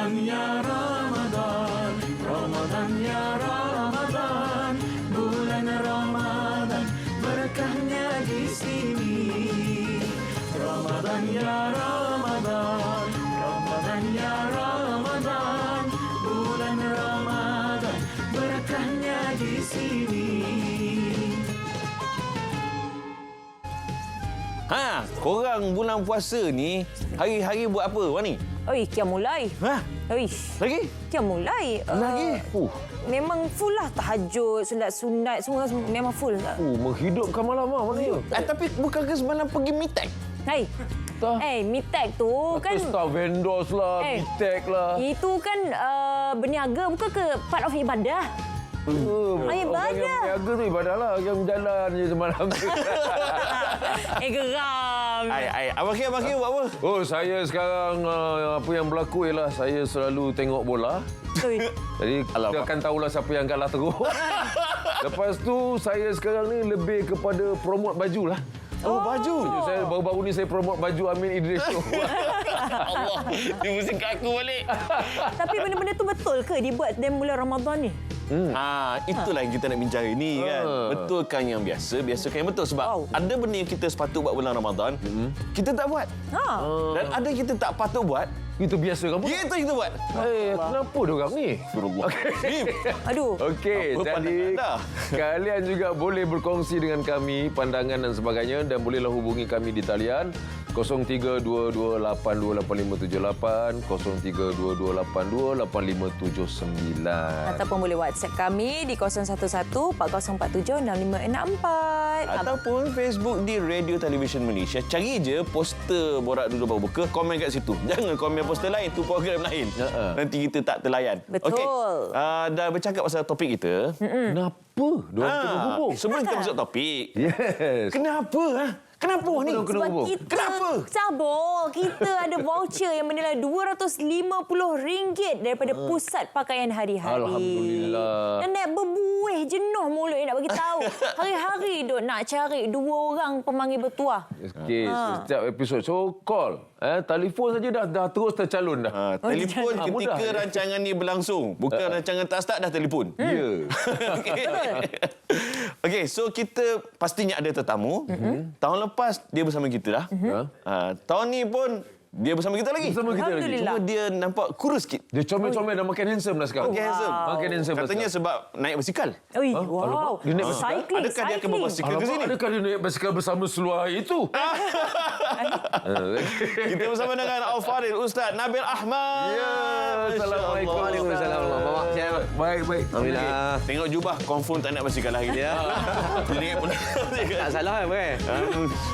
Ramadan ya Ramadan, Ramadan ya Ramadan, bulan Ramadan berkahnya di sini. Ramadan ya Ramadan, Ramadan ya Ramadan, bulan Ramadan berkahnya di sini. Korang bulan puasa ni hari-hari buat apa, Wani? Oi, kiam mulai. Oi. Lagi? Kiam mulai. Lagi? Memang full lah tahajud, sunat semua memang full. Menghidupkan malam maknanya. Tapi bukankah semalam pergi mitek? Hai. Mitek tu kan Staff vendors lah, Mitek lah. itu kan berniaga, bukan ke part of ibadah. Orang yang ibadah. berniaga tu ibadah lah. Yang berjalan je semalam tu. Geram. Abang Kim buat apa? Oh, saya sekarang apa yang berlaku ialah saya selalu tengok bola. Oi. Jadi kita akan tahulah siapa yang kalah teruk. Lepas tu saya sekarang ni lebih kepada promote baju lah. Oh, baju. Saya baru-baru ni saya promote baju Amin Idris tu. Allah, dia mesti kat aku balik. Tapi benda-benda tu betul ke dibuat dalam bulan Ramadan ni? Itulah yang kita nak bincang ini kan. Betulkan yang biasa, biasakan yang betul. Sebab ada benda yang kita sepatut buat bulan Ramadan, kita tak buat. Dan ada yang kita tak patut buat, Itu biasa kamu. itu kita buat. Kenapa diorang ni? Aduh. Okey, Apa jadi pandangan anda? kalian juga boleh berkongsi dengan kami pandangan dan sebagainya dan bolehlah hubungi kami di talian 0322828578 0322828579 Ataupun boleh WhatsApp kami di 011-4047-6564. Ataupun Facebook di Radio Television Malaysia. Cari je poster Borak Dulu Baru Buka, komen kat situ. Jangan komen poster lain, tu program lain. Nanti kita tak terlayan. Betul. Okey. Dah bercakap pasal topik kita. Kenapa diorang kena hubung? Sebelum kita masuk topik. Yes. Kenapa? Kenapa ni? Kena Sebab hubung? kita, Kenapa? Sabar, kita ada voucher yang bernilai RM250 daripada Pusat Pakaian Hari-Hari. Alhamdulillah. Dan nak berbuih jenuh mulut nak bagi tahu. Hari-hari duk nak cari 2 orang pemanggil bertuah. Okey, setiap episod. So, call. Telefon saja dah terus tercalon dah. Telefon ketika mudah. rancangan ni berlangsung. Bukan rancangan tak start dah telefon. Ya. Okey, so kita pastinya ada tetamu. Tahun lepas dia bersama kita dah. Tahun ni pun dia bersama kita lagi. Bersama kita lagi. Alhamdulillah. Cuma dia nampak kurus sikit. Dia comel-comel dan makin handsome dah sekarang. Makin handsome. Makin handsome dah Katanya sekarang. sebab naik basikal. Oi, wow. Dia naik basikal? Cycling, Adakah dia akan bawa basikal ke sini? Adakah dia naik basikal bersama seluar itu? Kita bersama dengan Al-Fadhil Ustaz Nabil Ahmad. Ya, Assalamualaikum. Waalaikumsalam. Baik. Alhamdulillah. Tengok jubah, confirm tak nak basikal lagi dia. Pelik pun. Tak salah kan?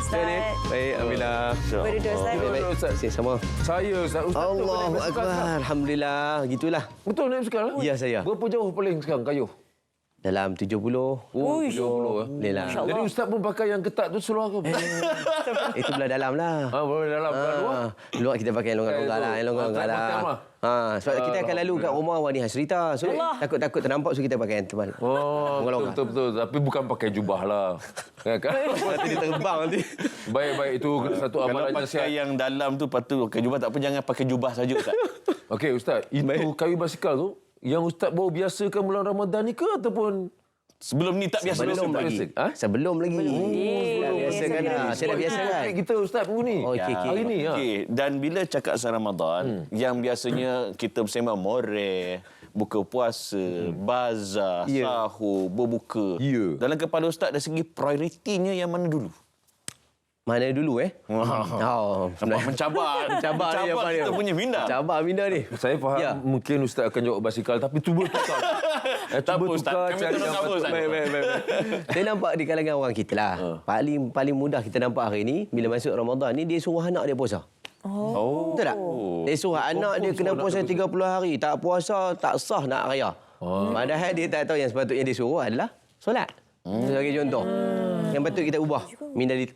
Ustaz, Baik, Alhamdulillah. berduduk Ustaz. Baik, Ustaz. Sini sama. Saya, Ustaz. Ustaz Allahu naik basikal, Ustaz. Akbar. Alhamdulillah. Gitulah. Betul naik basikal? Ya, saya. Berapa jauh paling sekarang kayuh? Dalam 70. Ui, 70. Boleh lah. Masya Allah. Jadi Ustaz pun pakai yang ketat tu seluar ke? Itu belah dalam lah. Boleh dalam luar. Luar kita pakai yang longgar-longgar lah. Yang longgar-longgar Macam lah. Sebab kita akan lalu kat rumah Wani Hasrita. So, takut ternampak, so kita pakai yang tebal. Longgar-longgar. Betul. Tapi bukan pakai jubah lah. Kan? Nanti dia terbang nanti. Baik. Itu satu Kalau amalan pakai nasihat. yang dalam tu patut pakai jubah, tak apa, jangan pakai jubah saja Ustaz. Okey, Ustaz. Itu kayu basikal tu yang Ustaz baru biasakan bulan Ramadan ni ke ataupun Sebelum ni tak biasa. Sebelum lagi. Sebelum lagi. Dah biasakan lah. Saya dah biasa kan. kita Ustaz minggu ni? Okey. Hari ni ya. Okey, dan bila cakap pasal Ramadan, yang biasanya kita bersama Moreh, buka puasa, bazar, sahur, berbuka. Ya. Dalam kepala Ustaz dari segi prioritinya yang mana dulu? Mana dulu Nampak mencabar. Mencabar ni apa kita dia? punya minda. Cabar minda ni. Saya faham mungkin Ustaz akan jawab basikal tapi cuba tukar. Tak apa Ustaz, kami tolong cover Ustaz. Baik. Saya nampak di kalangan orang kita lah. Paling mudah kita nampak hari ni, bila masuk Ramadan ni, dia suruh anak dia puasa. Betul tak? Dia suruh anak dia kena puasa 30 hari. Tak puasa, tak sah nak raya. Padahal dia tak tahu yang sepatutnya dia suruh adalah solat. Sebagai contoh. Yang patut kita ubah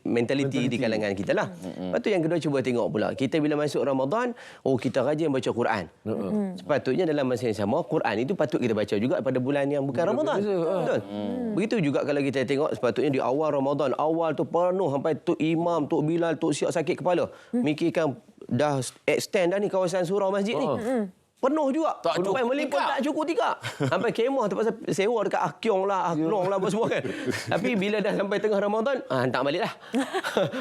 mentaliti di kalangan kita lah. Lepas tu yang kedua, cuba tengok pula. Kita bila masuk Ramadan, kita rajin baca Quran. Sepatutnya dalam masa yang sama, Quran itu patut kita baca juga pada bulan yang bukan Ramadan. Betul? Begitu juga kalau kita tengok, sepatutnya di awal Ramadan, awal tu penuh sampai Tok Imam, Tok Bilal, Tok Siap sakit kepala. Mikirkan dah extend dah ni kawasan surau masjid ni. penuh juga. Tak Sampai cukup meliput tikar. tak cukup tikar. Sampai kemah terpaksa sewa dekat Akyong lah, Aklong lah apa semua kan. Tapi bila dah sampai tengah Ramadan, hantar balik lah.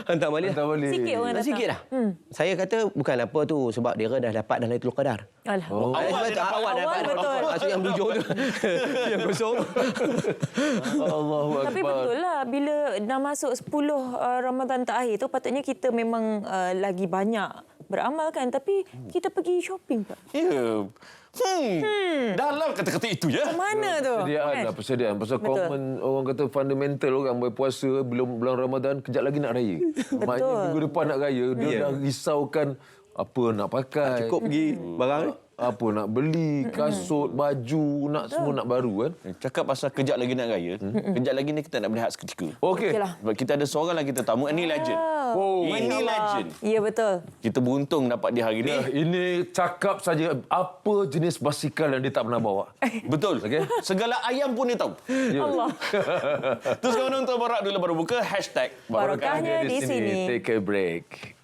hantar balik. Hantar balik. Sikit orang datang. Sikit lah. Saya kata bukan apa tu sebab dia dah dapat dah Lailatul Qadar. Alah. Awal dia dapat awal awal betul. Maksud yang 7 tu. yang kosong. Allahu Akbar. Tapi betul lah, bila dah masuk 10 Ramadan terakhir tu, patutnya kita memang lagi banyak beramal kan. Tapi kita pergi shopping Pak. Ya. Dalam kata-kata itu ya. Mana tu? Persediaan Kan? lah, persediaan. Pasal Betul. common orang kata fundamental orang berpuasa belum bulan Ramadan, kejap lagi nak raya. Maknanya minggu depan nak raya, dia dah risaukan apa nak pakai. Cukup pergi barang ni. Apa nak beli, kasut, baju, nak semua nak baru kan. Cakap pasal kejap lagi nak raya. Kejap lagi ni kita nak berehat seketika. Okey. Okeylah. Sebab kita ada seorang lagi tetamu. Ini legend. Oh, Ini legend. Ya betul. Kita beruntung dapat dia hari ni. ini cakap saja apa jenis basikal yang dia tak pernah bawa. Betul. Okey. Segala ayam pun dia tahu. Allah. Terus kawan nonton Borak dulu baru buka. Barokahnya di sini. Take a break.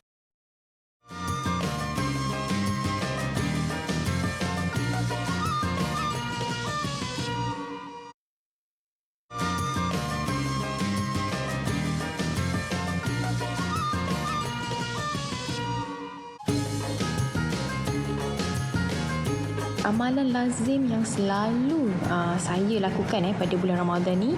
Amalan lazim yang selalu saya lakukan pada bulan Ramadan ni,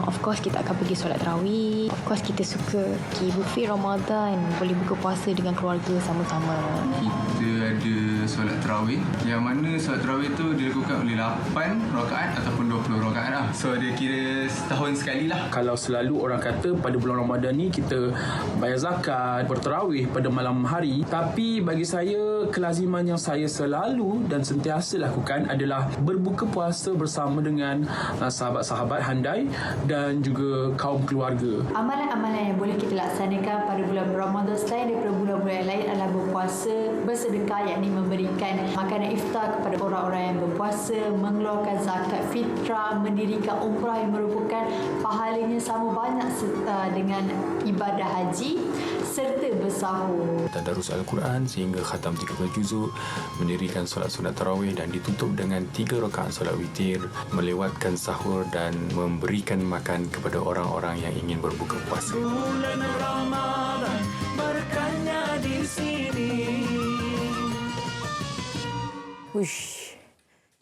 of course kita akan pergi solat tarawih. Of course kita suka pergi buffet Ramadan, boleh buka puasa dengan keluarga sama-sama. Kita ada solat tarawih, yang mana solat tarawih tu dilakukan oleh 8 rakaat ataupun 20 rakaat lah. So dia kira setahun sekali lah. Kalau selalu orang kata pada bulan Ramadan ni kita bayar zakat, bertarawih pada malam hari, tapi bagi saya kelaziman yang saya selalu dan sentiasa lakukan adalah berbuka puasa bersama dengan sahabat-sahabat handai dan juga kaum keluarga. Amalan-amalan yang boleh kita laksanakan pada bulan Ramadan selain daripada bulan-bulan yang lain adalah berpuasa, bersedekah, yakni memberikan makanan iftar kepada orang-orang yang berpuasa, mengeluarkan zakat fitrah, mendirikan umrah yang merupakan pahalanya sama banyak dengan ibadah haji, serta bersahur. Tadarus Al-Quran sehingga khatam 30 juzuk, mendirikan solat sunat tarawih dan ditutup dengan 3 rakaat solat witir, melewatkan sahur dan memberikan makan kepada orang-orang yang ingin berbuka puasa. Bulan Ramadan, berkahnya di sini. Uish.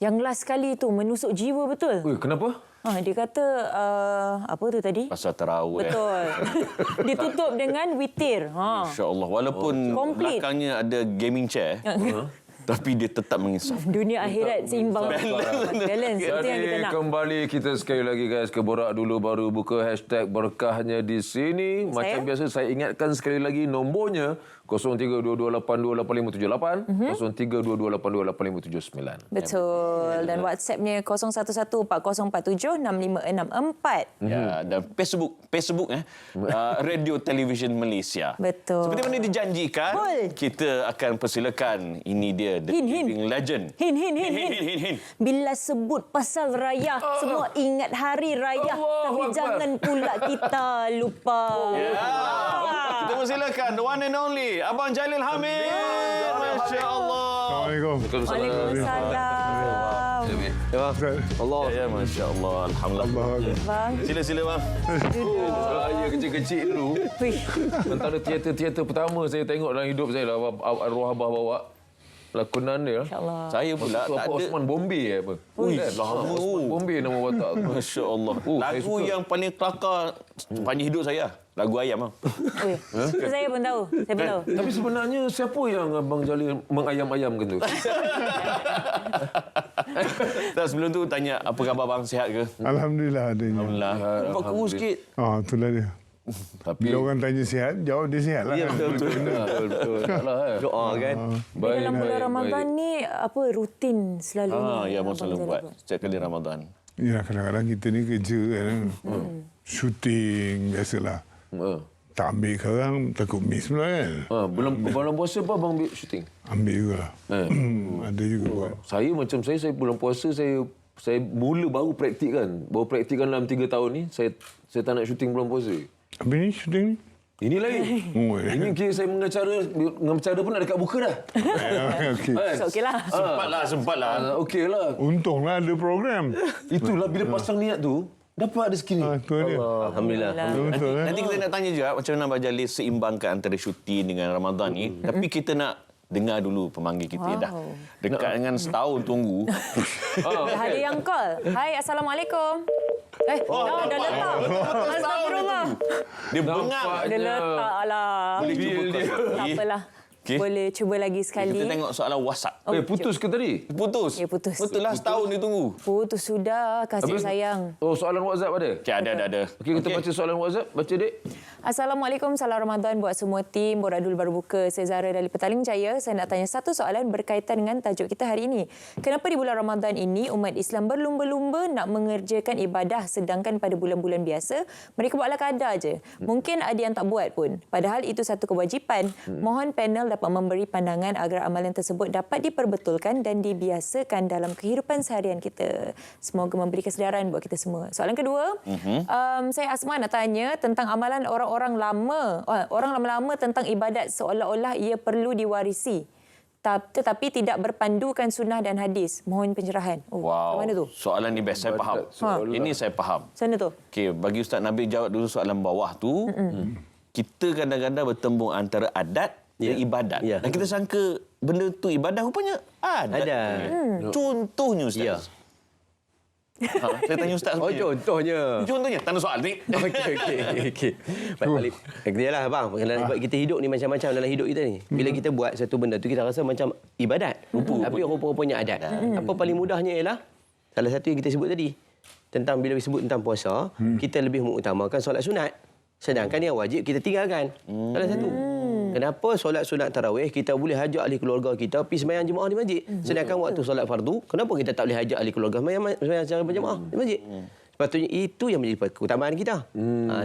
Yang last kali tu menusuk jiwa betul. Ui, kenapa? Dia kata apa tu tadi? Pasal tarawih. Betul. Ditutup dengan witir. InsyaAllah. Walaupun Complete. belakangnya ada gaming chair. Tapi dia tetap mengisap. Dunia akhirat seimbang. Balance. Itu yang kita Jadi nak. kembali kita sekali lagi guys ke Borak Dulu Baru buka hashtag berkahnya di sini. Macam biasa saya ingatkan sekali lagi nombornya 0322828578 0322828579. Betul. Dan WhatsAppnya 011404765664. Ya, dan Facebook Radio Television Malaysia. Betul. Seperti mana dijanjikan, Betul. kita akan persilakan ini dia The Living Legend. Hin. Hin. Bila sebut pasal raya, semua ingat hari raya. Allahu Tapi Akbar. jangan pula kita lupa. Kita persilakan the one and only Abang Jalil Hamid. Masya-Allah. Waalaikumsalam. Allah. Ya, masya-Allah. Alhamdulillah. Bang. Sila bang. Saya kecil-kecil dulu. Wih. Antara teater-teater pertama saya tengok dalam hidup saya lah arwah abah bawa lakonan dia. InsyaAllah. Saya pula Apa tak ada. Osman Bombay apa? lama. Osman Bombay nama watak tu. Masya-Allah. saya Lagu suka. yang paling kelakar sepanjang hidup saya. Lagu ayam bang. Ui. Saya pun tahu. Saya pun tahu. Tapi sebenarnya siapa yang Abang Jalil mengayam-ayamkan tu? Tak, sebelum tu tanya apa khabar bang, sihat ke? Alhamdulillah adanya. Alhamdulillah. Kau kurus sikit. Itulah dia. Tapi Bila orang tanya sihat, jawab dia sihat lah. Ya, betul. betul. Taklah Doa kan. Dalam bulan Ramadan ni apa rutin selalu? Ya, abang selalu buat setiap kali Ramadan. Ya, kadang-kadang kita ni kerja kan. Shooting biasalah. Tak ambil sekarang, takut miss pula kan. Bulan puasa apa abang ambil syuting? Ambil jugalah. Ada juga buat. Saya bulan puasa saya mula baru praktik kan. Baru praktik kan dalam 3 tahun ni saya tak nak syuting bulan puasa. Habis ni shooting ni? Ini lain. Ini kira saya mengacara pun nak dekat buka dah. Okey. So, okeylah. Sempatlah. Okey lah. Untunglah ada program. Itulah bila pasang niat tu, dapat rezeki ni. Itu dia. Alhamdulillah. Betul Nanti kita nak tanya juga macam mana Abang Jalil seimbangkan antara syuting dengan Ramadan ni. Tapi kita nak dengar dulu pemanggil kita dah. Dekat dengan setahun tunggu. Ada yang call. Hai, Assalamualaikum. Dah letak. Astagfirullah. Dia bengang. Dia letak lah. Boleh cuba call sekali. Tak apalah. Okey. Boleh cuba lagi sekali. Kita tengok soalan WhatsApp. Putus ke tadi? Putus. Ya, putus. Betul lah setahun dia tunggu. Putus sudah. Kasih sayang. Oh, soalan WhatsApp ada? Okey, ada. Okey, kita baca soalan WhatsApp. Baca, Dek. Assalamualaikum, salam Ramadan buat semua tim Boradul Baru Buka. Saya Zara dari Petaling Jaya. Saya nak tanya satu soalan berkaitan dengan tajuk kita hari ini. Kenapa di bulan Ramadan ini umat Islam berlumba-lumba nak mengerjakan ibadah sedangkan pada bulan-bulan biasa mereka buat ala kadar je. Mungkin ada yang tak buat pun. Padahal itu satu kewajipan. Mohon panel dapat memberi pandangan agar amalan tersebut dapat diperbetulkan dan dibiasakan dalam kehidupan seharian kita. Semoga memberi kesedaran buat kita semua. Soalan kedua, saya Asma nak tanya tentang amalan orang lama lama tentang ibadat seolah-olah ia perlu diwarisi tetapi tidak berpandukan sunnah dan hadis. Mohon pencerahan. Wow. Mana tu? Soalan ni best, saya faham. Ini saya faham. Sana tu. Okey, bagi Ustaz Nabil jawab dulu soalan bawah tu. Kita kadang-kadang bertembung antara adat dan ibadat. Dan kita sangka benda tu ibadah, rupanya adat. Contohnya Ustaz. Saya tanya Ustaz. Contohnya. Tanda soal ni. Okey. Balik. Yalah abang, kita hidup ni macam-macam dalam hidup kita ni. Bila kita buat satu benda tu kita rasa macam ibadat. Tapi rupa-rupanya adat. Apa paling mudahnya ialah salah satu yang kita sebut tadi. Tentang bila disebut tentang puasa, kita lebih mengutamakan solat sunat. Sedangkan yang wajib kita tinggalkan. Salah satu. Kenapa solat sunat tarawih kita boleh ajak ahli keluarga kita pergi sembahyang jemaah di masjid. Sedangkan waktu solat fardu, kenapa kita tak boleh ajak ahli keluarga sembahyang secara berjemaah di masjid? Sepatutnya itu yang menjadi keutamaan kita.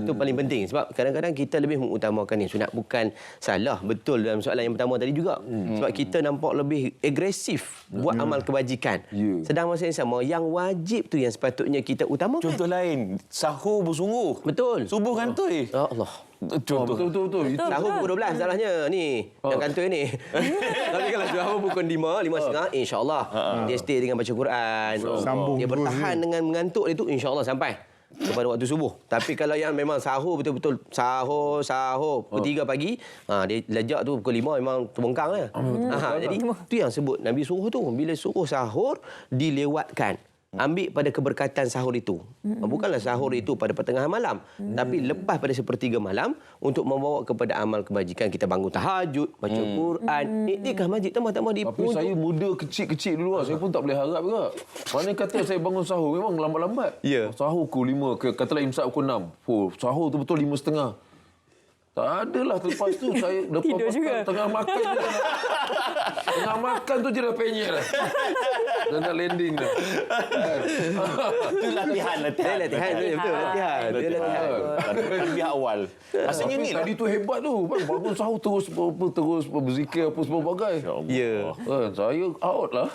Itu paling penting. Sebab kadang-kadang kita lebih mengutamakan yang sunat. Bukan salah, betul dalam soalan yang pertama tadi juga. Sebab kita nampak lebih agresif buat amal kebajikan. Sedang masa yang sama, yang wajib tu yang sepatutnya kita utamakan. Contoh lain, sahur bersungguh. Betul. Subuh kantoi. Ya Allah. Contoh. Betul. Sahur pukul 12 salahnya ni. Yang kantoi ni. Tapi kalau sahur pukul 5:30, insya-Allah dia stay dengan baca Quran. Sambung dia bertahan dengan mengantuk dia tu, insya-Allah sampai kepada waktu subuh. Tapi kalau yang memang sahur betul-betul sahur pukul 3 pagi, dia lejak tu pukul 5 memang terbengkang lah. Jadi tu yang sebut Nabi suruh tu. Bila suruh sahur dilewatkan. Ambil pada keberkatan sahur itu. Bukanlah sahur itu pada pertengahan malam. Tapi lepas pada sepertiga malam untuk membawa kepada amal kebajikan. Kita bangun tahajud, baca Quran, iktikaf masjid, tambah-tambah di. Tapi saya muda kecil-kecil dulu lah. Saya pun tak boleh harap juga. Mana kata saya bangun sahur memang lambat-lambat. Sahur pukul 5, katalah imsak pukul 6. Sahur tu betul 5:30. Tak adalah lepas tu saya tidur juga. Tengah makan je. Tengah makan tu je dah penyek dah. Dah nak landing dah. Itu latihan. Betul, latihan. Latihan awal. Maksudnya ni tadi tu hebat tu. Bangun sahur terus berzikir apa sebagainya. Ya. Saya out lah.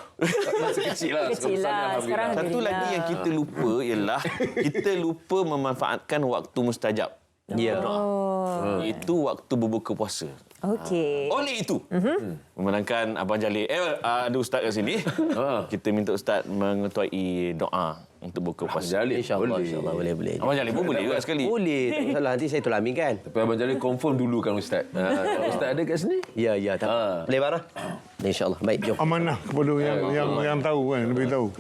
Masa kecil lah. Sekarang satu lagi yang kita lupa ialah kita lupa memanfaatkan waktu mustajab. Ya. Itu waktu berbuka puasa. Okey. Oleh itu, memenangkan Abang Jalil. Ada ustaz kat sini. Kita minta ustaz mengetuai doa untuk buka puasa. InsyaAllah boleh. Abang Jalil pun boleh juga sekali. Boleh. Tak masalah, nanti saya tolong aminkan. Tapi Abang Jalil confirm dulu kan ustaz. Ustaz ada kat sini? Ya. Boleh barah? InsyaAllah. Baik, jom. Amanah kepada yang tahu kan, lebih tahu.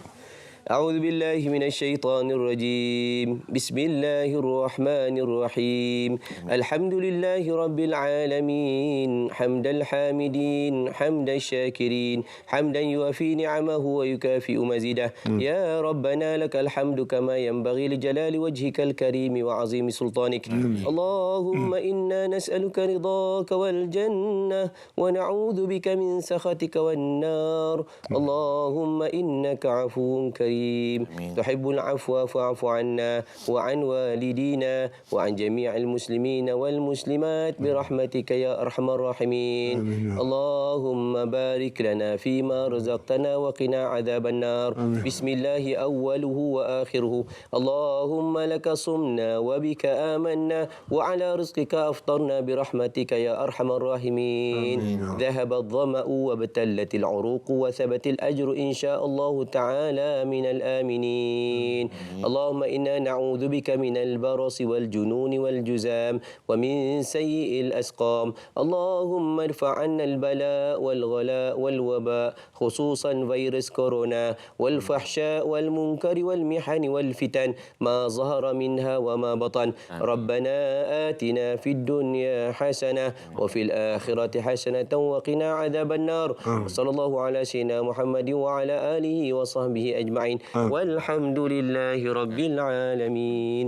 أعوذ بالله من الشيطان الرجيم بسم الله الرحمن الرحيم الحمد لله رب العالمين حمد الحامدين حمد الشاكرين حمدا يوافي نعمه ويكافئ مزيده يا ربنا لك الحمد كما ينبغي لجلال وجهك الكريم وعظيم سلطانك اللهم إنا نسألك رضاك والجنة ونعوذ بك من سخطك والنار اللهم إنك عفو كريم كريم تحب العفو فاعف عنا وعن والدينا وعن جميع المسلمين والمسلمات برحمتك يا أرحم الراحمين اللهم بارك لنا فيما رزقتنا وقنا عذاب النار بسم الله أوله وآخره اللهم لك صمنا وبك آمنا وعلى رزقك أفطرنا برحمتك يا أرحم الراحمين ذهب الظمأ وابتلت العروق وثبت الأجر إن شاء الله تعالى من الآمنين اللهم إنا نعوذ بك من البرص والجنون والجزام ومن سيء الأسقام اللهم ارفع عنا البلاء والغلاء والوباء خصوصا فيروس كورونا والفحشاء والمنكر والمحن والفتن ما ظهر منها وما بطن ربنا آتنا في الدنيا حسنة وفي الآخرة حسنة وقنا عذاب النار صلى الله على سيدنا محمد وعلى آله وصحبه أجمعين والحمد لله رب العالمين.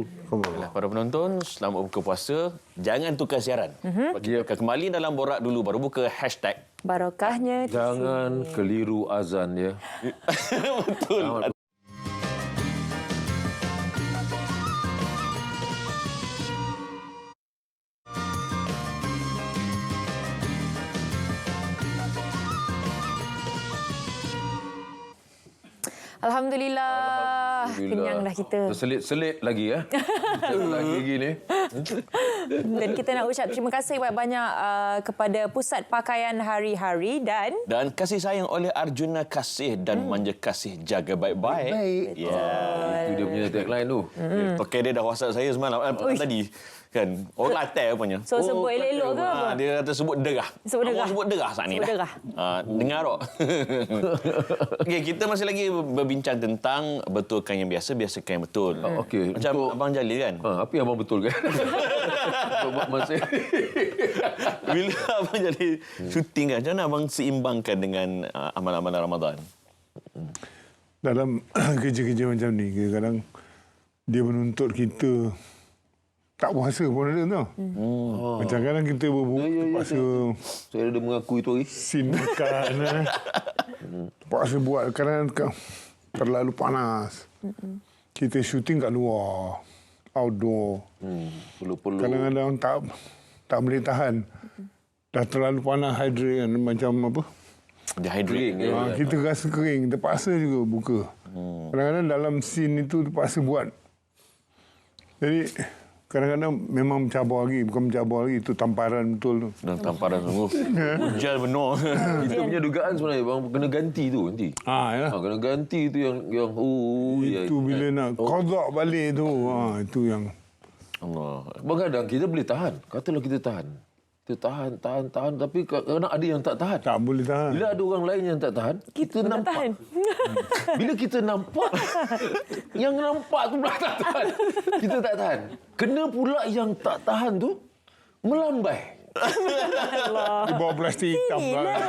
Para penonton, selamat berbuka puasa. Jangan tukar siaran. Kita akan kembali dalam Borak Dulu Baru Buka hashtag Barokahnya. Jangan keliru azan ya. Betul. Alhamdulillah. Kenyang dah kita. Terselit-selit lagi ya. Lagi gini. Dan kita nak ucap terima kasih banyak-banyak kepada Pusat Pakaian Hari-Hari dan kasih sayang oleh Arjuna Kasih dan Manja Kasih jaga baik-baik. Ya. Itu dia punya tagline tu. Pakai dia dah WhatsApp saya semalam tadi. Kan orang Kelantan rupanya. So sebut elok-elok ke apa? Dia kata sebut derah. Sebut derah saat ni dah. Dengar tak? Okey, kita masih lagi berbincang tentang betulkan yang biasa, biasakan yang betul. Okey. Macam Abang Jalil kan? Apa yang abang betul kan? Bila Abang Jalil syuting kan, macam mana abang seimbangkan dengan amalan-amalan Ramadan? Dalam kerja-kerja macam ni, kadang-kadang dia menuntut kita tak puasa pun ada tau. Macam kadang kita berbuka terpaksa. Saya ada mengaku itu hari. Sin makan. Terpaksa buat kadang terlalu panas. Kita syuting kat luar. Outdoor. Perlu-perlu. Kadang-kadang tak boleh tahan. Dah terlalu panas, hydrate kan. Macam apa? Dehydrate. Kita rasa kering. Terpaksa juga buka. Kadang-kadang dalam scene itu terpaksa buat. Jadi kadang-kadang memang mencabar lagi. Bukan mencabar lagi. Itu tamparan betul tu. Tamparan sungguh. Ujal benar. Kita punya dugaan sebenarnya bang kena ganti tu nanti. Ya. Kena ganti tu yang itu bila nak qada balik tu. Itu yang Allah. Kadang-kadang kita boleh tahan. Katalah kita tahan. Kita tahan. Tapi kadang ada yang tak tahan. Tak boleh tahan. Bila ada orang lain yang tak tahan, kita nampak. Tahan. Bila kita nampak, yang nampak tu pula tak tahan. Kita tak tahan. Kena pula yang tak tahan tu, melambai. Dia bawa plastik hitam lah.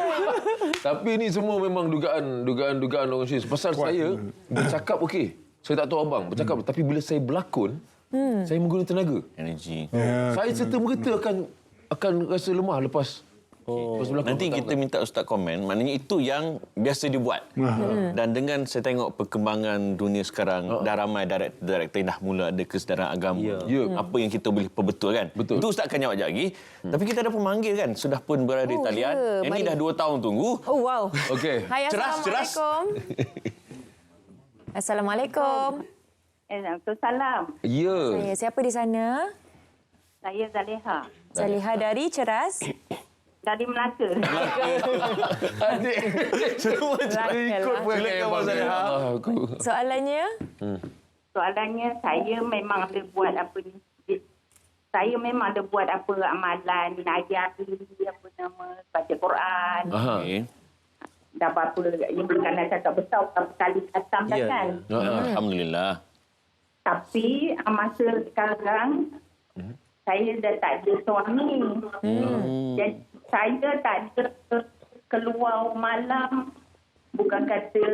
Tapi ni semua memang dugaan orang Syiz. Pasal saya bercakap okey. Saya tak tahu abang bercakap. Tapi bila saya berlakon, saya menggunakan tenaga. Energi. Saya serta-merta akan rasa lemah lepas nanti kita minta Ustaz komen. Maknanya itu yang biasa dibuat. Dan dengan saya tengok perkembangan dunia sekarang, dah ramai director yang dah mula ada kesedaran agama. Apa yang kita boleh perbetulkan. Betul. Itu Ustaz akan jawab sekejap lagi. Tapi kita ada pemanggil kan. Sudah pun berada di talian. Yang ni dah 2 tahun tunggu. Oh, wow. Okey. Hai, Assalamualaikum. Assalamualaikum. Waalaikumsalam. Ya. Siapa di sana? Saya Zaleha. Zaleha dari Ceras. Dari Melaka. Adik. Semua ikut pun Soalannya? Soalannya saya memang ada buat apa ni. Saya memang ada buat apa amalan hari-hari apa nama baca Quran. Dah apa yang bukan cakap besar berapa kali khatam dah kan. Alhamdulillah. Tapi masa sekarang saya dah tak ada suami. Jadi saya tak ada keluar malam. Bukan kata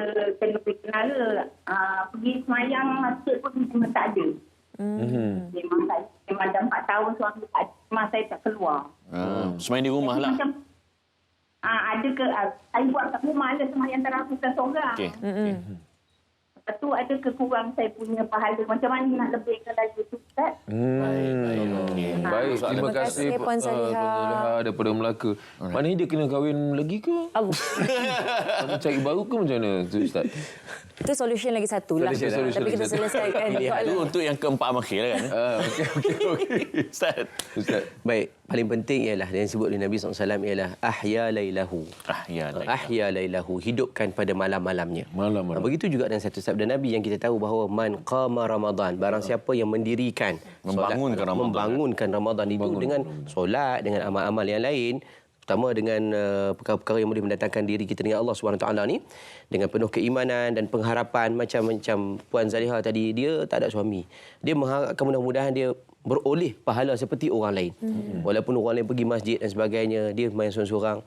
kena pergi kenala. Pergi semayang masjid pun memang tak ada. Memang dah 4 tahun suami tak ada. Memang saya tak keluar. Semayang di rumah lah. Macam, ada ke saya buat kat rumah ada semayang tarawih seorang. Okay. Lepas tu ada kekurang saya punya pahala. Macam mana nak lebihkan lagi tu, Ustaz? Baik, terima kasih Puan Salihah daripada Melaka. Maknanya dia kena kahwin lagi ke? Allah. Atau cari baru ke macam mana tu, Ustaz? Itu solution lagi satu lah. Solution Tapi kita selesaikan Itu soalan. untuk yang keempat akhir kan. Okey. Ustaz. Baik, paling penting ialah yang disebut oleh Nabi SAW ialah ahya lailahu. Ahya lailahu, hidupkan pada malam-malamnya. Malam-malam. Begitu juga dengan satu sabda Nabi yang kita tahu bahawa man qama Ramadan, barang siapa yang mendirikan membangunkan Ramadan itu dengan solat, dengan amal-amal yang lain, pertama dengan perkara-perkara yang boleh mendatangkan diri kita dengan Allah SWT ni, dengan penuh keimanan dan pengharapan, macam Puan Zaliha tadi, dia tak ada suami. Dia mengharapkan mudah-mudahan dia beroleh pahala seperti orang lain. Walaupun orang lain pergi masjid dan sebagainya, dia main seorang-seorang.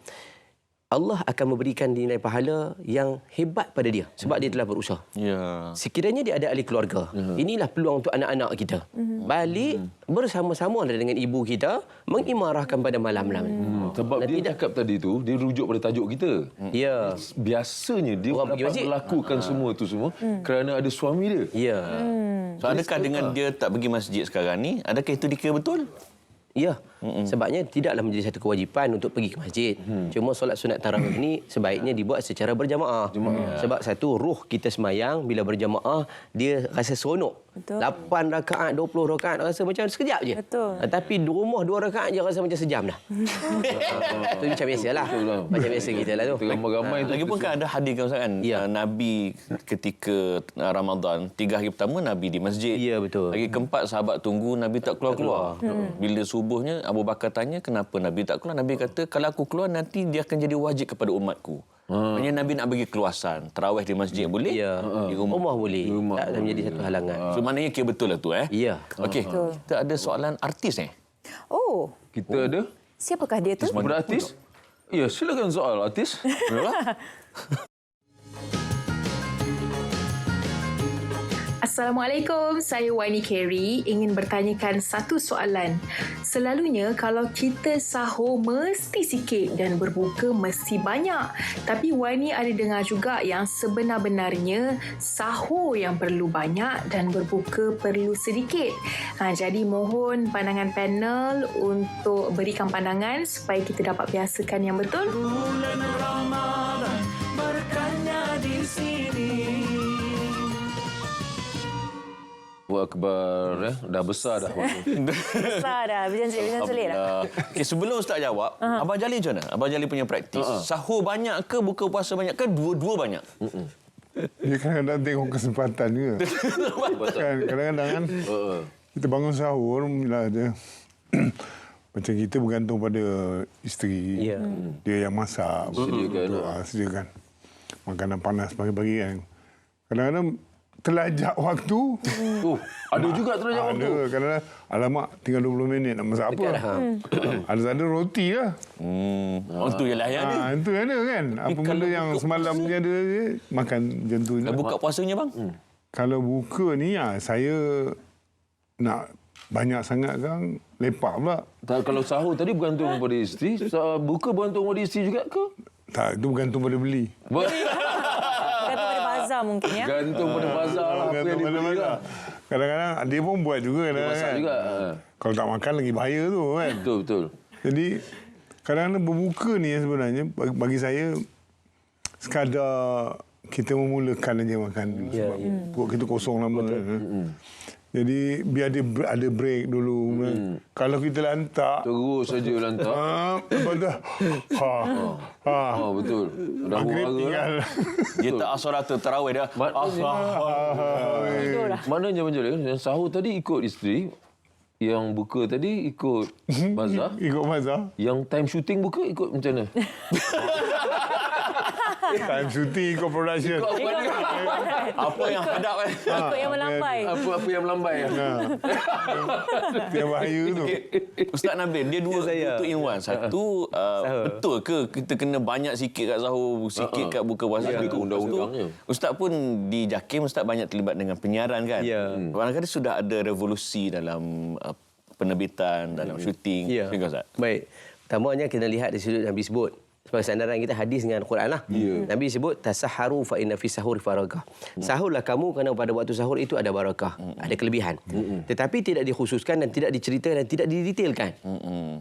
Allah akan memberikan nilai pahala yang hebat pada dia sebab dia telah berusaha. Ya. Sekiranya dia ada ahli keluarga, inilah peluang untuk anak-anak kita. Balik bersama-sama dengan ibu kita mengimarahkan pada malam-malam. Sebab dia cakap tadi tu, dia rujuk pada tajuk kita. Ya. Biasanya dia Orang pergi dapat masjid. melakukan semua tu semua kerana ada suami dia. Ya. So, adakah dengan dia tak pergi masjid sekarang ni, adakah itu dikira betul? Ya, sebabnya tidaklah menjadi satu kewajipan untuk pergi ke masjid. Cuma solat sunat tarawih ini sebaiknya dibuat secara berjamaah. Sebab satu, ruh kita semayang bila berjamaah, dia rasa seronok. Betul. 8 rakaat, 20 rakaat rasa macam sekejap je. Betul. Tapi di rumah 2 rakaat je rasa macam sejam dah. Itu macam biasalah. Macam biasa kita lah tu. Ramai-ramai tu. Lagipun kan ada hadis kan Ustaz kan. Ya. Nabi ketika Ramadan 3 hari pertama Nabi di masjid. Ya, betul. Hari keempat sahabat tunggu Nabi tak keluar-keluar. Bila subuhnya Abu Bakar tanya kenapa Nabi tak keluar. Nabi kata kalau aku keluar nanti dia akan jadi wajib kepada umatku. Maksudnya Nabi nak bagi keluasan. Tarawih di masjid boleh? Ya. Di rumah boleh. Tak menjadi satu halangan. So maknanya kira betul lah tu Ya. Okey. Kita ada soalan artis Oh, Kita ada siapakah dia tu? pada artis. Ya, silakan soal artis. Assalamualaikum, saya Wani Carey ingin bertanyakan satu soalan. Selalunya kalau kita sahur mesti sikit dan berbuka mesti banyak. Tapi Wani ada dengar juga yang sebenar-benarnya sahur yang perlu banyak dan berbuka perlu sedikit. Jadi mohon pandangan panel untuk berikan pandangan supaya kita dapat biasakan yang betul. Bulan Ramadan berkahnya di sini. Allahu Akbar. Dah besar dah. Besar dah. Bijan selit lah. Okay, sebelum Ustaz jawab, Abang Jalil macam mana? Abang Jalil punya praktis. Sahur banyak ke, buka puasa banyak ke, dua-dua banyak? Dia kadang-kadang tengok kesempatan juga. Kan, kadang-kadang kan kita bangun sahur, bila ada macam kita bergantung pada isteri. Dia yang masak. Sediakan makanan panas pagi-pagi kan. Kadang-kadang terlajak waktu. Ada juga terlajak waktu. Ada. Kadang-kadang, alamak, tinggal 20 minit nak masak apa. Ada roti lah. Itu je lah yang ada. Itu yang ada kan. Apa benda yang semalam dia ada, makan macam tu. Kalau buka puasanya bang? Kalau buka ni, saya nak banyak sangat kan, lepak pula. Kalau sahur tadi bergantung pada isteri, buka bergantung pada isteri juga ke? Tak, itu bergantung pada beli. Gantung pada bazar mungkin ya. Gantung pada bazar lah. Apa yang dibeli lah. Kadang-kadang dia pun buat juga. Dia masak juga. Kalau tak makan lagi bahaya tu kan. Betul. Jadi kadang-kadang berbuka ni sebenarnya bagi saya sekadar kita memulakan aja makan. Sebab perut kita kosong lama. Jadi biar dia ada break dulu. Kalau kita lantak, terus saja lantak. Lepas tu betul. Dah maghrib tinggal. Dia tak asaratul tarawih dah. Maknanya macam mana? Sahur tadi ikut isteri, yang buka tadi ikut bazar. Ikut bazar. Yang time shooting buka ikut macam mana? Time shooting ikut production. Apa yang hadap Ikut yang melambai. Apa yang melambai. Itu yang bahaya tu. Ustaz Nabil, dia dua two in one. Satu, betul ke kita kena banyak sikit kat sahur, sikit kat buka puasa? Itu undang-undangnya. Ustaz pun di JAKIM, Ustaz banyak terlibat dengan penyiaran kan? Kadang-kadang sudah ada revolusi dalam penerbitan, dalam syuting. Ustaz. Baik. Pertamanya kita lihat dari sudut yang disebut. sebagai sandaran kita hadis dengan Quran lah. Nabi sebut tasahharu fa inna fi sahur barakah. Sahurlah kamu kerana pada waktu sahur itu ada barakah, ada kelebihan. Tetapi tidak dikhususkan dan tidak diceritakan dan tidak didetailkan.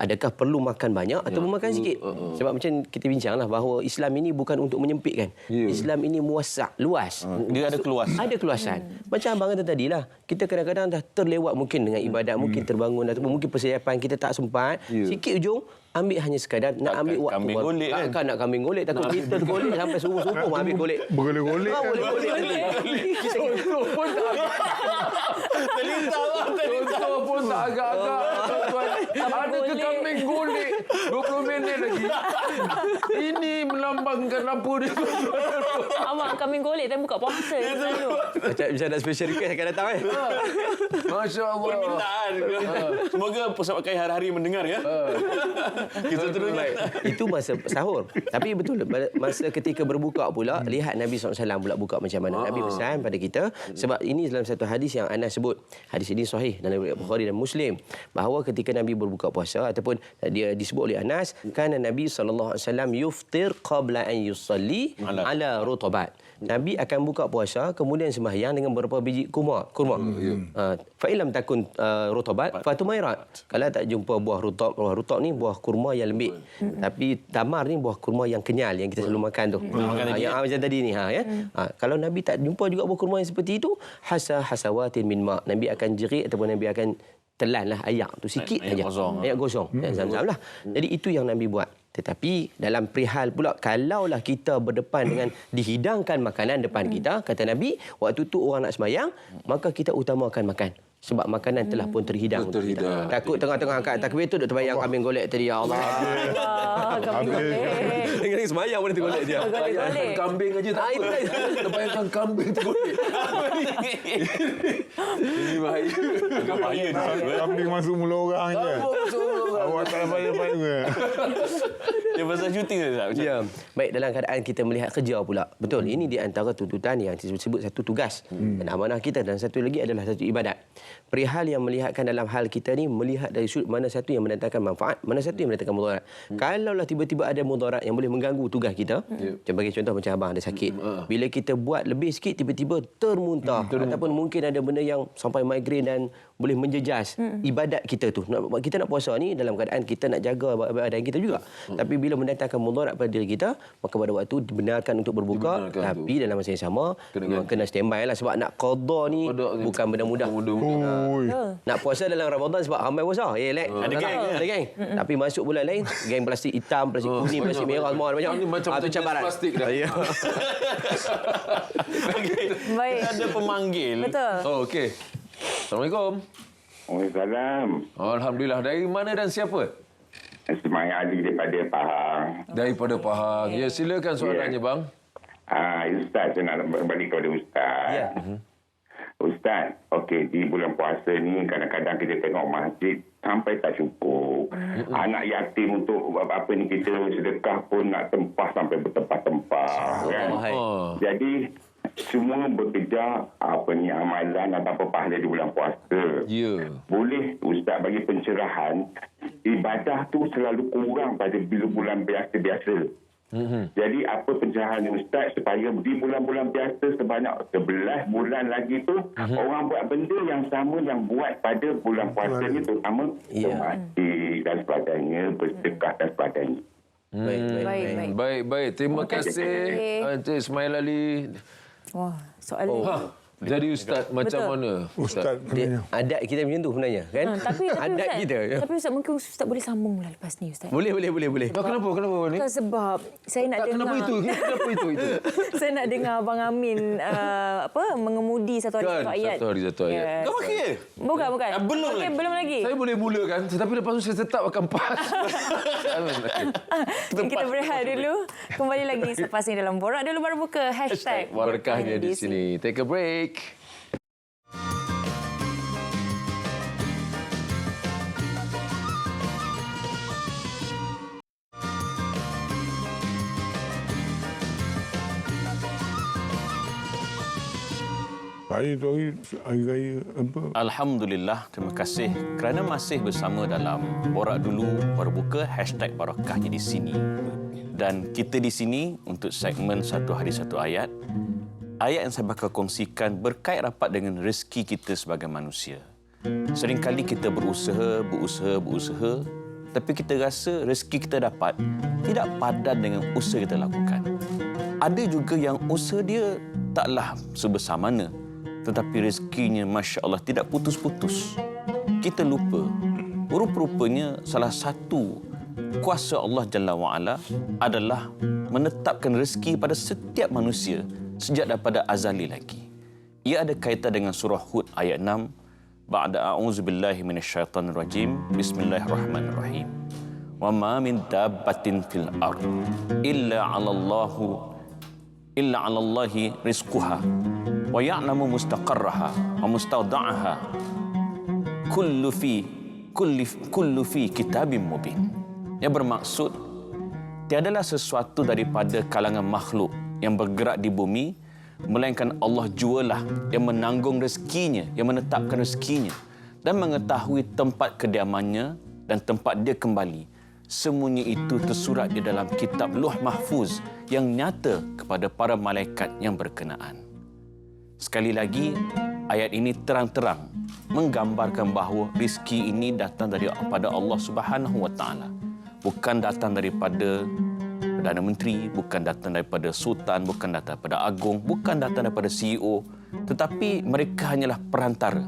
Adakah perlu makan banyak atau makan sikit? Sebab macam kita bincanglah bahawa Islam ini bukan untuk menyempitkan. Islam ini muassak, luas. Dia ada keluasan. Ada keluasan. Macam abang kata tadilah, kita kadang-kadang dah terlewat mungkin dengan ibadat, mungkin terbangun ataupun mungkin persiapan kita tak sempat. Sikit ujung ambil hanya sekadar nak ambil waktu. Kambing golek kan? Takkan nak kambing golek, takut kita golek sampai subuh-subuh ambil golek. Bergolek-golek. Boleh Contoh pun tak Contoh pun tak agak-agak. Ada ke kambing golek 20 minit lagi. Ini melambangkan apa dia? Abang kambing golek dan buka puasa. Macam nak special request akan datang Masya Allah. Permintaan. Semoga pesawat kai hari-hari mendengar ya. Kita terus itu masa sahur. Tapi betul masa ketika berbuka pula, lihat Nabi SAW pula buka macam mana. Nabi pesan pada kita, sebab ini dalam satu hadis yang Anas sebut. Hadis ini sahih dalam Bukhari dan Muslim, bahawa ketika Nabi berbuka puasa ataupun dia disebut oleh Anas, kana Nabi SAW yuftir qabla an yusalli ala rutabat. Nabi akan buka puasa kemudian sembahyang dengan beberapa biji kurma. Fa illam takun rutabat fatumairat. Kalau tak jumpa buah rutab ni buah kurma yang lembik. Tapi tamar ni buah kurma yang kenyal yang kita selalu makan tu. Yang macam tadi ni kalau Nabi tak jumpa juga buah kurma yang seperti itu, hasawatin min ma. Nabi akan jerit ataupun Nabi akan telanlah air tu sikit saja. Air gosong. Zam-zam lah. Jadi itu yang Nabi buat. Tetapi dalam perihal pula, kalaulah kita berdepan dengan dihidangkan makanan depan kita, kata Nabi, waktu tu orang nak sembahyang, maka kita utamakan makan. Sebab makanan telah pun terhidang. Takut tengah-tengah angkat takbir tu duk terbayang kambing golek tadi. Ya Allah. Kambing golek. Dengan sembahyang boleh tergolek dia. Kambing aja tak apa. Terbayangkan kambing tergolek. Ini bahaya. agak bahaya. Kambing masuk mulut orang je. Awak tak bayar-bayar ke? Dia pasal syuting ke tak? Ya. Baik, dalam keadaan kita melihat kerja pula. Betul, ini di antara tuntutan yang disebut satu tugas dan amanah kita, dan satu lagi adalah satu ibadat. Perihal yang melihatkan dalam hal kita ni, melihat dari sudut mana satu yang mendatangkan manfaat, mana satu yang mendatangkan mudarat. Kalaulah tiba-tiba ada mudarat yang boleh mengganggu tugas kita, bagi contoh macam abang ada sakit. Bila kita buat lebih sikit, tiba-tiba termuntah. Ataupun mungkin ada benda yang sampai migrain dan boleh menjejas ibadat kita tu. Kita nak puasa ni dalam keadaan kita nak jaga badan kita juga. Tapi bila mendatangkan mudarat pada diri kita, maka pada waktu dibenarkan untuk berbuka. Tapi dalam masa yang sama, kena standby lah. Sebab nak qada ni bukan benda mudah. Nak puasa dalam Ramadan sebab ramai puasa. Ada geng. Tapi masuk bulan lain, geng plastik hitam, plastik kuning, plastik merah semua ada banyak. Macam cabaran. Plastik dah. Baik. Ada pemanggil. Betul. Oh, okey. Assalamualaikum. Waalaikumsalam. Alhamdulillah. Dari mana dan siapa? Ismail Ali daripada Pahang. Daripada Pahang. Ya, silakan soalannya, bang. Ustaz, saya nak balik kepada Ustaz. Ustaz, okey, di bulan puasa ni kadang-kadang kita tengok masjid sampai tak cukup. Anak yatim untuk apa ni, kita sedekah pun nak tempah sampai bertempah-tempah. Kan? Jadi semua bekerja amalan atau pahala di bulan puasa. Boleh Ustaz bagi pencerahan, ibadah tu selalu kurang pada bulan biasa-biasa. Jadi apa pencerahan Ustaz supaya di bulan-bulan biasa sebanyak 11 bulan lagi tu orang buat benda yang sama yang buat pada bulan puasa ni, terutama mati dan sebagainya, bersedekah dan sebagainya. Baik. Terima kasih Encik Ismail Ali. Wah, soalan Jadi Ustaz macam mana? Ustaz adat kita macam tu sebenarnya, kan? Tapi adat Ustaz, kita. Tapi Ustaz, mungkin Ustaz boleh sambung lah lepas ni, Ustaz. Boleh. Kenapa ni? Sebab saya nak dengar. Kenapa itu? Saya nak dengar Abang Amin mengemudi satu hari satu ayat. Satu ayat. Kau okey? Bukan. Belum lagi. Saya boleh mulakan, tetapi lepas tu saya tetap akan pas. Kita berehat dulu. Kembali lagi selepas ini dalam Borak Dulu Baru Buka. #Berkahnya di sini. Take a break. Hari tu hari raya apa? Alhamdulillah, terima kasih kerana masih bersama dalam Borak Dulu Baru Buka #Barakahnya di sini. Dan kita di sini untuk segmen Satu Hari Satu Ayat. Ayat yang saya bakal kongsikan berkait rapat dengan rezeki kita sebagai manusia. Seringkali kita berusaha, tapi kita rasa rezeki kita dapat tidak padan dengan usaha kita lakukan. Ada juga yang usaha dia taklah sebesar mana, tetapi rezekinya Masya Allah tidak putus-putus. Kita lupa, rupa-rupanya salah satu kuasa Allah Jalla wa'ala adalah menetapkan rezeki pada setiap manusia sejak daripada azali lagi. Ia ada kaitan dengan surah Hud ayat 6. Ba'da a'udzubillahi minasyaitanirrajim. Bismillahirrahmanirrahim. Wa ma min dabbatin fil ard illa 'alallahi rizquha wa ya'lamu mustaqarraha wa mustawda'aha kullu fi kitabim mubin. Yang bermaksud tiadalah sesuatu daripada kalangan makhluk yang bergerak di bumi, melainkan Allah jualah yang menanggung rezekinya, yang menetapkan rezekinya dan mengetahui tempat kediamannya dan tempat dia kembali. Semuanya itu tersurat di dalam kitab Lauh Mahfuz yang nyata kepada para malaikat yang berkenaan. Sekali lagi, ayat ini terang-terang menggambarkan bahawa rezeki ini datang daripada Allah Subhanahu wa taala. Bukan datang daripada Perdana Menteri, bukan datang daripada Sultan, bukan datang daripada Agung, bukan datang daripada CEO, tetapi mereka hanyalah perantara.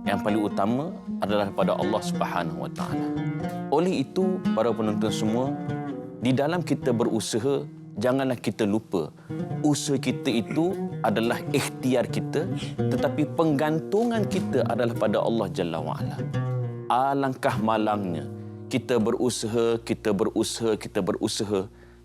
Yang paling utama adalah daripada Allah Subhanahu wa taala. Oleh itu, para penonton semua, di dalam kita berusaha, janganlah kita lupa usaha kita itu adalah ikhtiar kita, tetapi penggantungan kita adalah pada Allah Jalla wa'ala. Alangkah malangnya kita berusaha,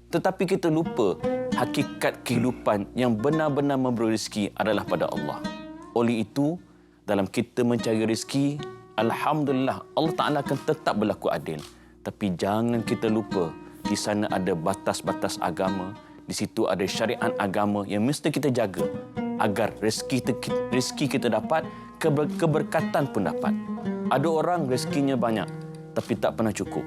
tetapi kita lupa hakikat kehidupan yang benar-benar memberi rezeki adalah pada Allah. Oleh itu, dalam kita mencari rezeki, alhamdulillah Allah Ta'ala akan tetap berlaku adil. Tapi jangan kita lupa, di sana ada batas-batas agama, di situ ada syariat agama yang mesti kita jaga agar rezeki kita dapat, keberkatan pun dapat. Ada orang rezekinya banyak tapi tak pernah cukup.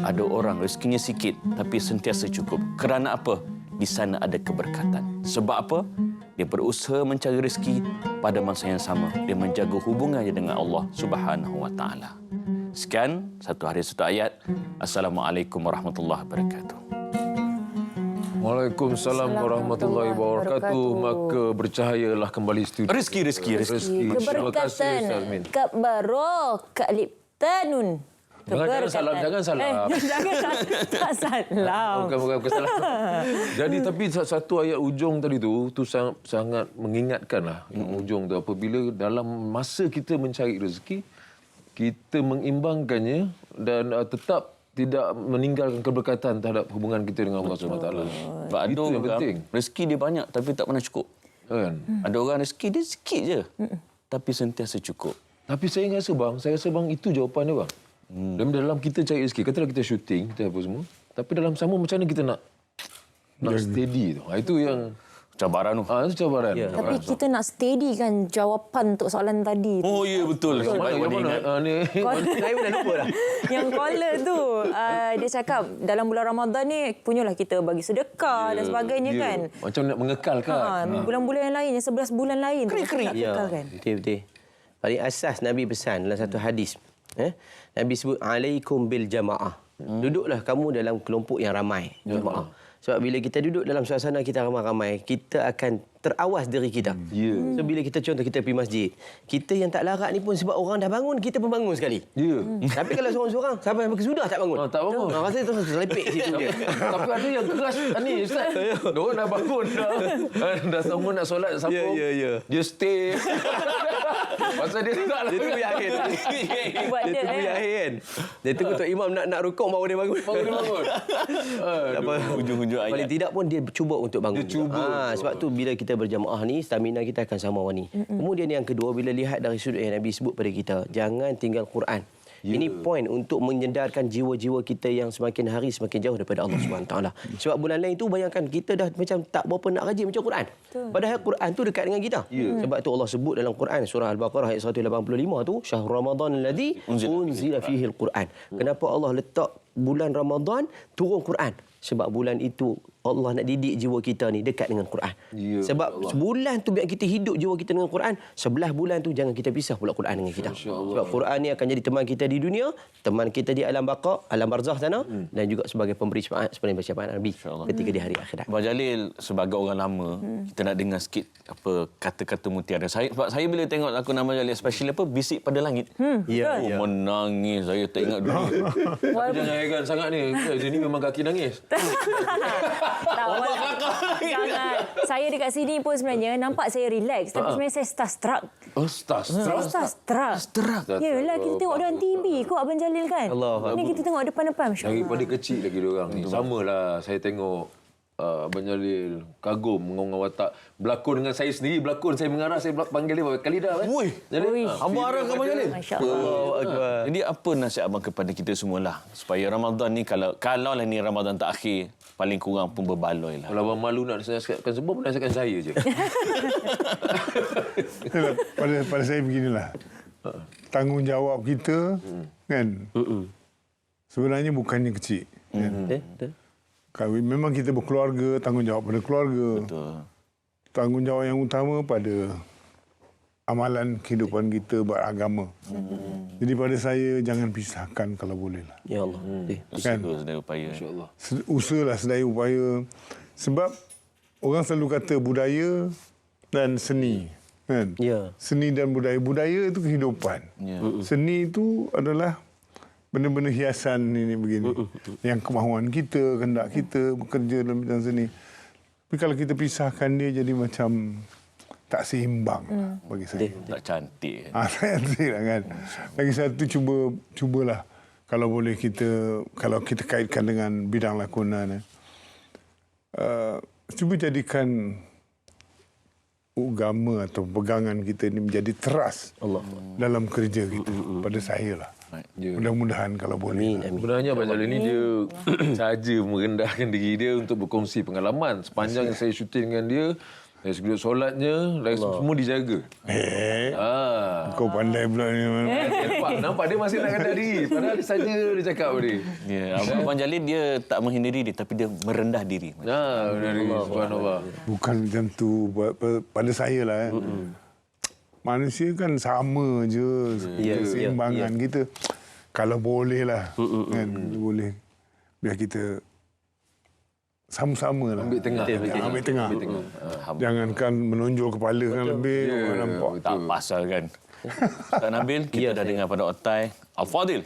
Ada orang rezekinya sikit tapi sentiasa cukup. Kerana apa? Di sana ada keberkatan. Sebab apa? Dia berusaha mencari rezeki, pada masa yang sama dia menjaga hubungannya dengan Allah Subhanahu wa taala. Sekian Satu Hari Satu Ayat. Assalamualaikum warahmatullahi wabarakatuh. Waalaikumsalam warahmatullahi wabarakatuh. Maka bercahayalah kembali studio. Rezeki. Keberkatan. Kak Baro, Kak Liptanun. Jangan salah. Tak salah. Bukan salah. Jadi tapi satu ayat ujung tadi tu sangat mengingatkanlah. Ujung tu apabila dalam masa kita mencari rezeki, kita mengimbangkannya dan tetap tidak meninggalkan keberkatan terhadap hubungan kita dengan Allah SWT. Sebab ada yang penting. Rezeki dia banyak tapi tak pernah cukup. Kan? Ada orang rezeki dia sikit je. Tapi sentiasa cukup. Tapi saya rasa bang itu jawapan dia bang. Dalam kita cari rezeki, katalah kita syuting, kita apa semua. Tapi dalam sama macam mana kita nak steady tu. Itu yang cabaran tu. Itu cabaran. Ya. Tapi kita nak steady kan jawapan untuk soalan tadi. Oh ya, betul. Yang dah lupa dah. Yang caller tu dia cakap dalam bulan Ramadan ni punyalah kita bagi sedekah dan sebagainya kan. Macam nak mengekalkan. Bulan-bulan yang lain, yang 11 bulan lain keri-keri. Kan. Betul. Paling asas Nabi pesan dalam satu hadis. Nabi sebut alaikum bil jamaah. Duduklah kamu dalam kelompok yang ramai, jamaah. Sebab bila kita duduk dalam suasana kita ramai-ramai, kita akan terawas diri kita. So bila kita contoh kita pergi masjid, kita yang tak larat ni pun sebab orang dah bangun, kita pun bangun sekali. Tapi kalau seorang-seorang sampai sudah tak bangun. Tak bangun. Rasanya terus selepek situ dia. Tapi ada yang keras ni Ustaz. Diorang dah bangun dah semua nak solat sambung. Dia stay. Pasal dia tak lah. Dia tunggu akhir. Dia tunggu akhir kan. Dia tunggu Tok Imam nak rukuk baru dia bangun. Hujung-hujung ayat. Paling tidak pun dia cuba untuk bangun. Sebab tu bila kita berjamaah ni, stamina kita akan sama wani. Kemudian yang kedua, bila lihat dari sudut yang Nabi sebut pada kita, jangan tinggal Quran. Ini poin untuk menyedarkan jiwa-jiwa kita yang semakin hari semakin jauh daripada Allah SWT. Sebab bulan lain tu bayangkan kita dah macam tak berapa nak rajin macam Quran. Padahal Quran tu dekat dengan kita. Sebab tu Allah sebut dalam Quran surah Al-Baqarah ayat 185 tu, Syahrul Ramadan alladhi unzila fihi al-Quran. Kenapa Allah letak bulan Ramadan turun Quran? Sebab bulan itu Allah nak didik jiwa kita ni dekat dengan Quran. Ya, Sebab sebulan tu biar kita hidup jiwa kita dengan Quran, 11 bulan tu jangan kita pisah pula Quran dengan kita. Sebab Quran ni akan jadi teman kita di dunia, teman kita di alam baqa, alam barzakh sana dan juga sebagai pemberi syafaat seperti syafaat Nabi ketika di hari akhirat. Abang Jalil sebagai orang lama, kita nak dengar sikit apa kata-kata mutiara. Sebab saya bila tengok lakon Abang Jalil, especially apa Bisik Pada Langit. Menangis, saya tak ingat dulu. Tapi jangan heran sangat ni. Sini memang kaki nangis. Jangan. Saya dekat sini pun sebenarnya nampak saya relax, tapi sebenarnya saya starstruck. Starstruck. Yalah, kita tengok dalam TV kot Abang Jalil kan. Ni kita tengok depan-depan. Daripada kecil lagi diorang ni. Samalah saya tengok Abang Jalil kagum mengongong watak berlakon dengan saya sendiri, berlakon saya mengarah, saya panggil dia berapa kali dah. Jadi abang arah ke Abang Jalil? Masya-Allah. Jadi apa nasihat abang kepada kita semualah supaya Ramadan ni kalau lah ni Ramadan tak akhir, paling kurang pun berbaloi lah. Kalau abang malu nak nasihatkan semua, nasihatkan saya je. Pada saya beginilah. Tanggungjawab kita kan. Sebenarnya bukannya kecil. Kan? Kalau memang kita berkeluarga, tanggungjawab pada keluarga. Betul. Tanggungjawab yang utama pada amalan kehidupan kita beragama. Jadi pada saya jangan pisahkan kalau boleh lah. Ya Allah. Kan? Sedaya upaya. InsyaAllah. Usahalah sedaya upaya. Sebab orang selalu kata budaya dan seni. Kan? Ya. Seni dan budaya. Budaya itu kehidupan. Seni itu adalah benda-benda hiasan ini begini. Yang kemahuan kita, kehendak kita bekerja dalam bidang seni. Tapi kalau kita pisahkan dia jadi macam tak seimbang bagi saya. Tak cantik. Tak cantik lah kan. Lagi satu cubalah kalau boleh kalau kita kaitkan dengan bidang lakonan. Cuba jadikan agama atau pegangan kita ini menjadi teras dalam kerja kita. Pada saya lah. Mudah-mudahan kalau boleh. Sebenarnya Abang Jalil ni dia saja merendahkan diri dia untuk berkongsi pengalaman. Sepanjang saya syuting dengan dia, dari segi solatnya, semua dijaga. Kau pandai pula ni. Nampak dia masih nak rendah diri. Padahal saja dia cakap tadi. Ya, Abang Jalil dia tak menghindari diri, tapi dia merendah diri. Rendah diri. Subhanallah. Bukan macam tu. Pada saya lah. Manusia kan sama je. Keseimbangan kita. Kalau boleh lah. Kan, boleh. Biar kita sama-sama lah. Ambil tengah. Ambil tengah. Jangankan menonjol kepala kan lebih. Nampak. Tak pasal kan. Ustaz Nabil, kita dah dengar pada otai. Al-Fadil.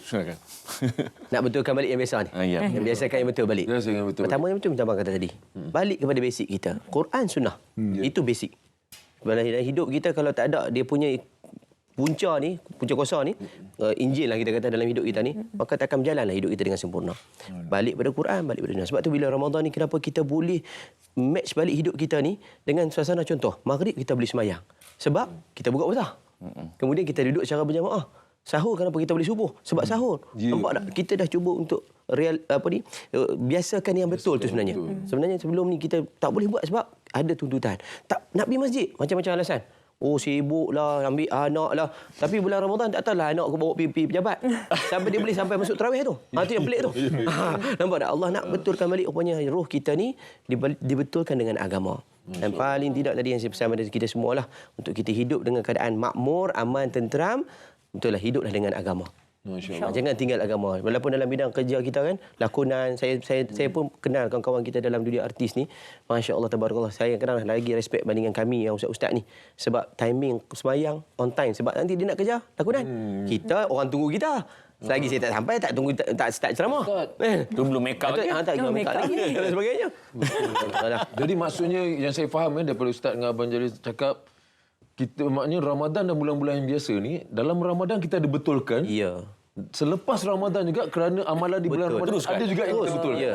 Nak betulkan balik yang biasa ni. Yang biasakan yang betul balik. Pertama yang betul macam abang kata tadi. Balik kepada basic kita. Quran, sunnah. Itu basic. Dalam hidup kita kalau tak ada dia punya punca kuasa ni, Injil lah kita kata dalam hidup kita ni, maka takkan berjalanlah hidup kita dengan sempurna. Balik pada Quran, balik pada sunnah. Sebab tu bila Ramadan ni kenapa kita boleh match balik hidup kita ni dengan suasana contoh. Maghrib kita boleh sembahyang. Sebab kita buka puasa. Kemudian kita duduk secara berjamaah. Sahur kenapa kita boleh subuh? Sebab sahur. Nampak tak? Kita dah cuba untuk biasakan yang betul tu sebenarnya. Sebenarnya sebelum ni kita tak boleh buat sebab ada tuntutan. Tak nak pergi masjid, macam-macam alasan. Oh sibuk lah, ambil anak lah. Tapi bulan Ramadan tak tahulah anak aku bawa pergi pejabat. Sampai dia boleh sampai masuk tarawih tu. Itu yang pelik tu. Nampak tak? Allah nak betulkan balik rupanya roh kita ni dibetulkan dengan agama. Dan paling tidak tadi yang saya pesan pada kita semualah untuk kita hidup dengan keadaan makmur, aman, tenteram. Betul lah, hiduplah dengan agama. Jangan tinggal agama. Walaupun dalam bidang kerja kita kan, lakonan, saya pun kenal kawan-kawan kita dalam dunia artis ni. Masya Allah, tabarakallah. Saya kadang lagi respect bandingkan kami yang ustaz-ustaz ni. Sebab timing sembahyang on time. Sebab nanti dia nak kerja lakonan. Kita, orang tunggu kita. Selagi saya tak sampai, tak tunggu, tak start ceramah. Tu belum make up lagi. Tak make up lagi dan sebagainya. Jadi maksudnya yang saya faham daripada Ustaz dengan Abang Jalil cakap, kita maknanya Ramadan dan bulan-bulan yang biasa ni, dalam Ramadan kita ada betulkan. Ya. Selepas Ramadan juga kerana amalan di bulan Ramadan ada juga yang kita betulkan. Ya.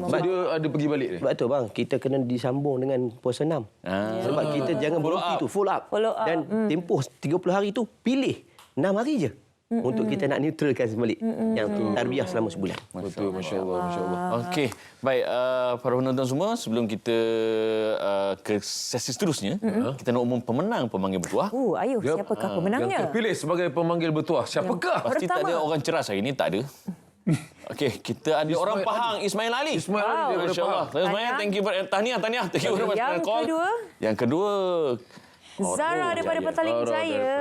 So dia ada pergi balik dia. Sebab tu bang, kita kena disambung dengan puasa 6. Sebab kita jangan berhenti tu, follow up. Dan tempoh 30 hari tu pilih 6 hari je. Untuk kita nak neutralkan balik yang tarbiyah selama sebulan. Betul, masya-Allah, masya-Allah. Okey, baik para penonton semua, sebelum kita ke sesi seterusnya, kita nak umum pemenang pemanggil bertuah. Siapakah pemenangnya? Yang terpilih sebagai pemanggil bertuah, siapakah? Pasti tak ada orang ceras hari ini, tak ada. Okey, kita ada orang Pahang, Ismail Ali. Ismail Ali daripada Masya-Allah. Pahang. Ismail, thank you tahniah. Thank you very much for the call. Yang kedua, Zara daripada Petaling Jaya.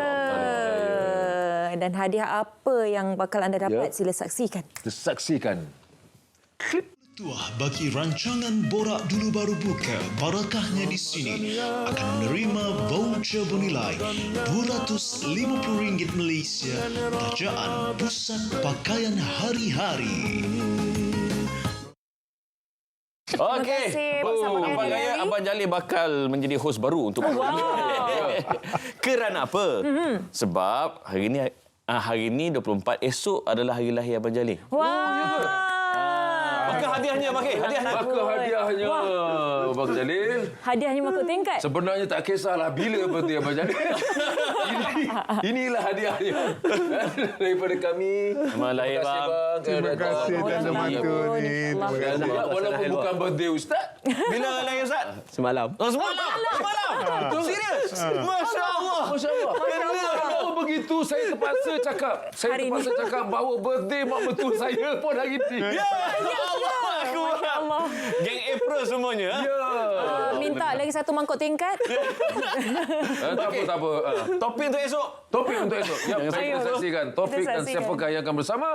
Dan hadiah apa yang bakal anda dapat? Sila saksikan. Saksikan. Tuah bagi rancangan Borak Dulu Baru Buka, barakahnya di sini akan menerima voucher bernilai RM250 Malaysia tajaan pusat pakaian hari-hari. Okey. kasih bersama kami Abang Gaya, hari. Abang Jalil bakal menjadi hos baru untuk Kerana apa? Sebab hari ni 24, esok adalah hari lahir Abang Jalil. Wah. Maka hadiahnya, hadiahnya. Abang Jalil. Hadiahnya makut tingkat. Sebenarnya tak kisahlah bila birthday Abang Jalil. Inilah hadiahnya. Daripada kami. Selamat lahir, bang. Terima kasih Tanda Mata ni. Terima kasih. Walaupun bukan birthday Ustaz. Bila lahir Ustaz? Semalam. Semalam. Serius? Masya Allah. Kalau begitu saya terpaksa cakap. Bahawa birthday mak mertua saya pun hari ni. Masya Allah. Geng April semuanya. Minta lagi satu mangkuk tingkat. Tak apa. Topik untuk esok. Ya, kita saksikan. Topik dan siapakah yang akan bersama?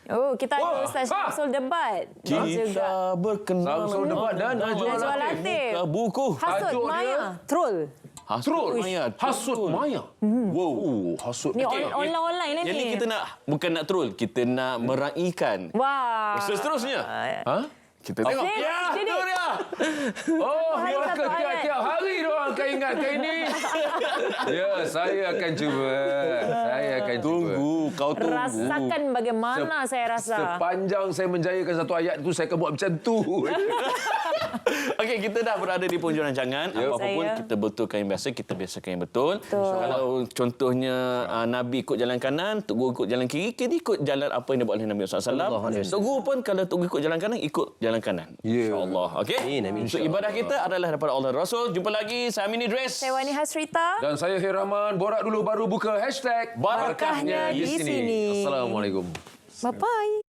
Oh, kita ada Ustaz Syamsul Debat. Kita berkenal. Syamsul Debat dan Najwa Latif. Buku. Hasut Maya. Troll. Hasut Maya. Hasut Maya. Wow. Hasut. Ni online ni. Jadi kita bukan nak troll, kita nak meraihkan. Wah. Seterusnya. Kita tengok. Ya, itu dia. Oh, maka tiap-tiap hari diorang akan ingatkan ini. Ya, saya akan cuba. Tunggu, kau tunggu. Rasakan bagaimana saya rasa. Sepanjang saya menjayakan satu ayat itu, saya akan buat macam tu. Okey, kita dah berada di penghujung rancangan. Apapun kita betulkan yang biasa, kita biasakan yang betul. Kalau contohnya Nabi ikut jalan kanan, Tok Guru ikut jalan kiri, kita ikut jalan apa yang dibuat oleh Nabi SAW. Tok Guru pun kalau Tok Guru ikut jalan kanan, ikut jalan kanan. InsyaAllah. Okey? So, ibadah kita adalah daripada Allah dan Rasul. Jumpa lagi. Saya Amin Idris. Saya Wani Hasrita. Dan saya Khair Rahman. Borak dulu baru buka #. Barakahnya di sini. Assalamualaikum. Bye-bye.